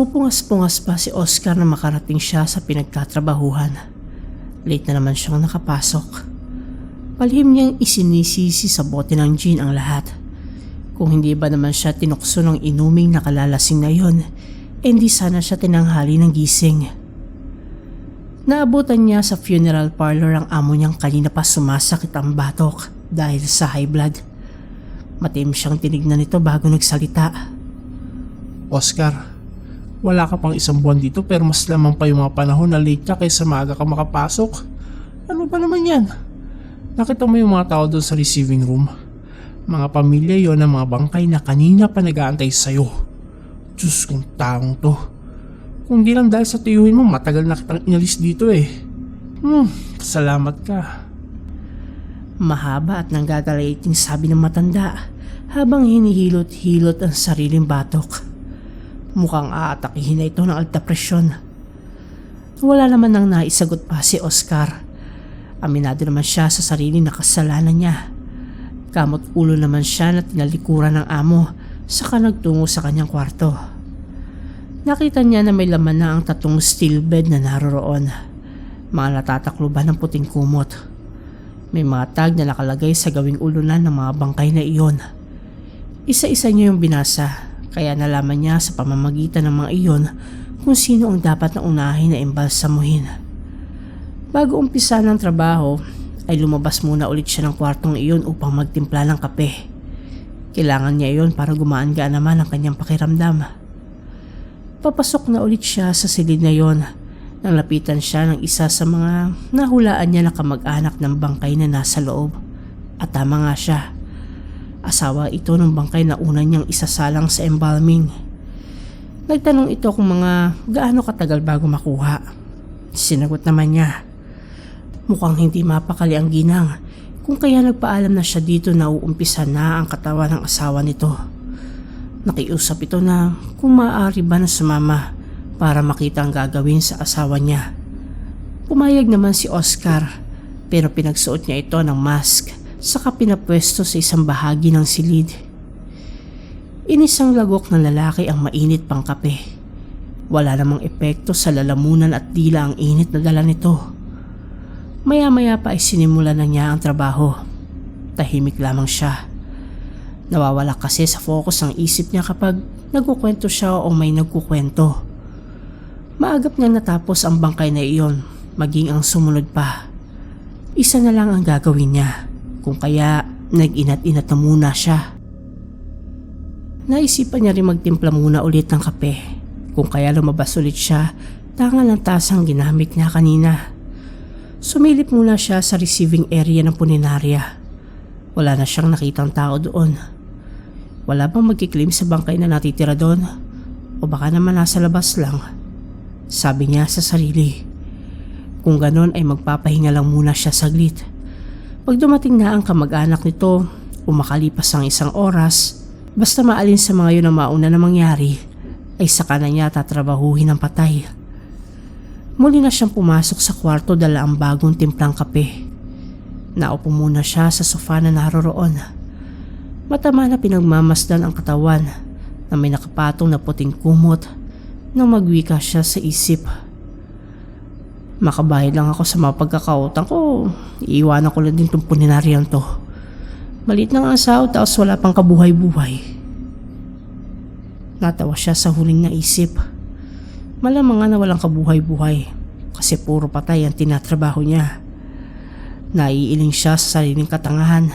Napupungas-pungas pa si Oscar na makarating siya sa pinagtatrabahuhan. Late na naman siyang nakapasok. Palihim niyang isinisisi sa bote ng gin ang lahat. Kung hindi ba naman siya tinukso ng inuming nakalalasing na yon, hindi sana siya tinanghali ng gising. Naabutan niya sa funeral parlor ang amo niyang kanina pa sumasakit ang batok dahil sa high blood. Matiim siyang tinignan nito bago nagsalita. Oscar, wala ka pang isang buwan dito pero mas lamang pa yung mga panahon na late ka kaysa maaga ka makapasok. Ano ba naman yan? Nakita mo yung mga tao doon sa receiving room? Mga pamilya yon ng mga bangkay na kanina pa nag-aantay sa'yo. Diyos kong taong to. Kung di lang dahil sa tiyuhin mo, matagal na kitang inalis dito eh. Salamat ka. Mahaba at nanggagalating sabi ng matanda habang hinihilot-hilot ang sariling batok. Mukhang aatakihin na ito ng alta presyon. Wala naman nang naisagot pa si Oscar. Aminado naman siya sa sariling nakasalanan niya. Kamot ulo naman siya na tinalikuran ng amo saka nagtungo sa kanyang kwarto. Nakita niya na may laman na ang tatong steel bed na naroroon. Mga natatakluban ng puting kumot. May mga tag na nakalagay sa gawing ulunan ng mga bangkay na iyon. Isa-isa niya yung binasa, kaya nalaman niya sa pamamagitan ng mga iyon kung sino ang dapat na unahin na imbalsamuhin. Bago umpisa ng trabaho, ay lumabas muna ulit siya ng kwartong iyon upang magtimpla ng kape. Kailangan niya iyon para gumaan-gaan naman ang kanyang pakiramdam. Papasok na ulit siya sa silid na iyon nang lapitan siya ng isa sa mga nahulaan niya na kamag-anak ng bangkay na nasa loob. At tama nga siya. Asawa ito ng bangkay na una niyang isasalang sa embalming. Nagtanong ito kung mga gaano katagal bago makuha. Sinagot naman niya. Mukhang hindi mapakali ang ginang kung kaya nagpaalam na siya dito na uumpisa na ang katawan ng asawa nito. Nakiusap ito na kung maaari ba na sumama para makita ang gagawin sa asawa niya. Pumayag naman si Oscar pero pinagsuot niya ito ng mask saka pinapwesto sa isang bahagi ng silid. Inisang lagok ng lalaki ang mainit pang kape. Wala namang epekto sa lalamunan at dila ang init na dala nito. Maya-maya pa ay sinimulan na niya ang trabaho. Tahimik lamang siya. Nawawala kasi sa focus ang isip niya kapag nagkukwento siya o may nagkukwento. Maagap niyang natapos ang bangkay na iyon, maging ang sumunod pa. Isa na lang ang gagawin niya, kung kaya nag-inat-inat na muna siya. Naisipan niya rin magtimpla muna ulit ng kape, kung kaya lumabas ulit siya, tangal ang tasang ginamit niya kanina. Sumilip muna siya sa receiving area ng puninarya. Wala na siyang nakitang tao doon. Wala bang magkiklaim sa bangkay na natitira doon? O baka naman nasa labas lang? Sabi niya sa sarili. Kung ganon ay magpapahinga lang muna siya saglit. Pag dumating na ang kamag-anak nito o makalipas ang isang oras, basta maalin sa mga yun ang mauna na mangyari, ay saka na niya tatrabahuhin ang patay. Muli na siyang pumasok sa kwarto dala ang bagong timplang kape. Naupo muna siya sa sofa na naroroon. Matama na pinagmamasdan ang katawan na may nakapatong na puting kumot nang magwika siya sa isip. Makabayad lang ako sa mga pagkakautang ko, iiwanan ko lang din itong puninaryan to. Maliit na nga ang sahod tapos wala pang kabuhay-buhay. Natawa siya sa huling naisip. Malamang nga na walang kabuhay-buhay kasi puro patay ang tinatrabaho niya. Naiiling siya sa sariling katangahan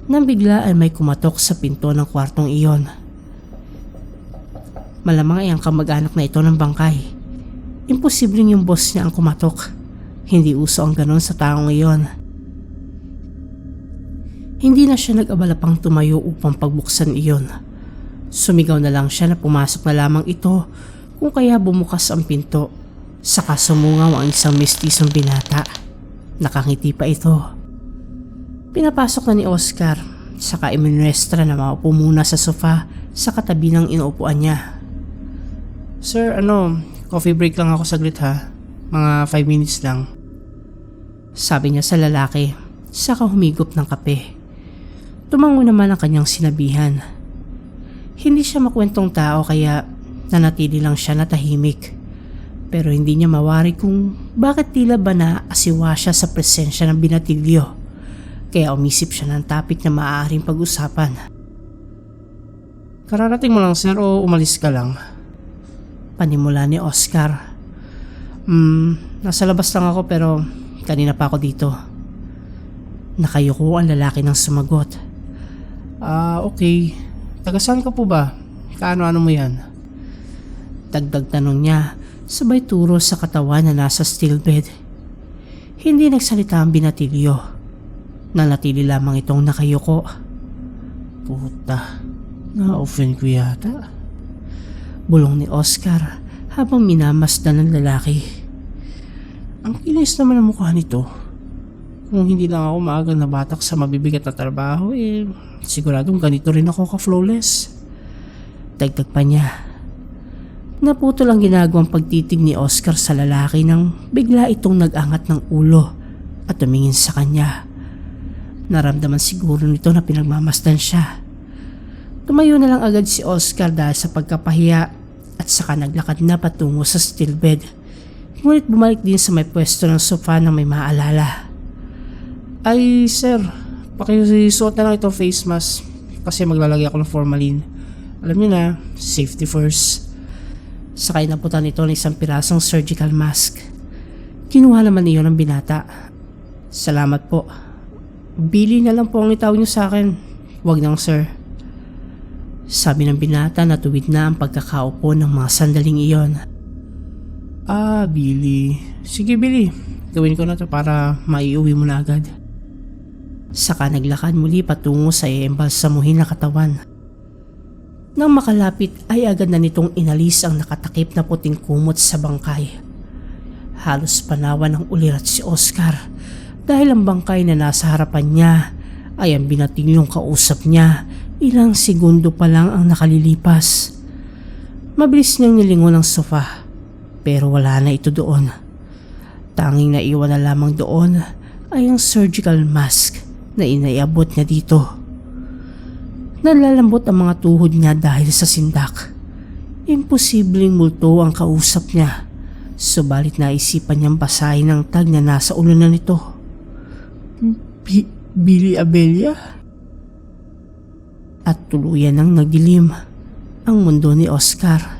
nang bigla ay may kumatok sa pinto ng kwartong iyon. Malamang ay ang kamag-anak na ito ng bangkay. Imposibleng yung boss niya ang kumatok. Hindi uso ang ganon sa taong iyon. Hindi na siya nag-abala pang tumayo upang pagbuksan iyon. Sumigaw na lang siya na pumasok na lamang ito kung kaya bumukas ang pinto. Saka sumungaw ang isang mistisong binata. Nakangiti pa ito. Pinapasok na ni Oscar, saka iminwestra na maupo muna sa sofa sa katabi ng inuupuan niya. Sir, coffee break lang ako saglit ha. Mga 5 minutes lang. Sabi niya sa lalaki, saka humigop ng kape. Tumango naman ang kanyang sinabihan. Hindi siya makwentong tao kaya Nanatili lang siya na tahimik. Pero hindi niya mawari kung bakit tila ba naasiwa siya sa presensya ng binatilyo. Kaya umisip siya ng topic na maaaring pag-usapan. Kararating mo lang sir o umalis ka lang? Panimula ni Oscar. Nasa labas lang ako pero kanina pa ako dito. Nakayuko ang lalaki ng sumagot. Okay. Taga saan ka po ba? Kaano-ano mo yan? Dagdag tanong niya, sabay turo sa katawan na nasa steel bed. Hindi nagsalita ang binatilyo. Nanatili lamang itong nakayuko. Puta, na-offend ko yata. Bulong ni Oscar habang minamasdan ng lalaki. Ang kinis naman ang mukha nito. Kung hindi lang ako maagang nabatak sa mabibigat na trabaho, siguradong ganito rin ako ka-flawless. Dagdag pa niya. Naputol ang ginagawang pagtitig ni Oscar sa lalaki nang bigla itong nag-angat ng ulo at tumingin sa kanya. Naramdaman siguro nito na pinagmamasdan siya. Tumayo na lang agad si Oscar dahil sa pagkapahiya at saka naglakad na patungo sa steel bed. Ngunit bumalik din sa may pwesto ng sofa nang may maalala. Ay sir, pakisuot na lang itong face mask kasi maglalagay ako ng formalin. Alam niyo na, safety first. Sakay naputan nito ng isang pirasong surgical mask. Kinuha naman niyo ng binata. Salamat po. Billy na lang po ang itawag niyo sa akin. Wag nang sir. Sabi ng binata na tuwid na ang pagkakaupo ng mga sandaling iyon. Billy. Sige Billy, gawin ko na to para maiuwi mo na agad. Saka naglakad muli patungo sa iembalsamuhin na katawan. Nang makalapit ay agad na nitong inalis ang nakatakip na puting kumot sa bangkay. Halos panawan ng ulirat si Oscar dahil ang bangkay na nasa harapan niya ay ang binatilyong kausap niya. Ilang segundo pa lang ang nakalilipas. Mabilis niyang nilingon ang sofa pero wala na ito doon. Tanging naiwan na lamang doon ay ang surgical mask na inaiabot niya dito. Nalalambot ang mga tuhod niya dahil sa sindak. Imposibleng multo ang kausap niya, subalit naisipan niyang basahin ang tag na nasa ulo na nito. Billy Abella? At tuluyan nang nagdilim ang mundo ni Oscar.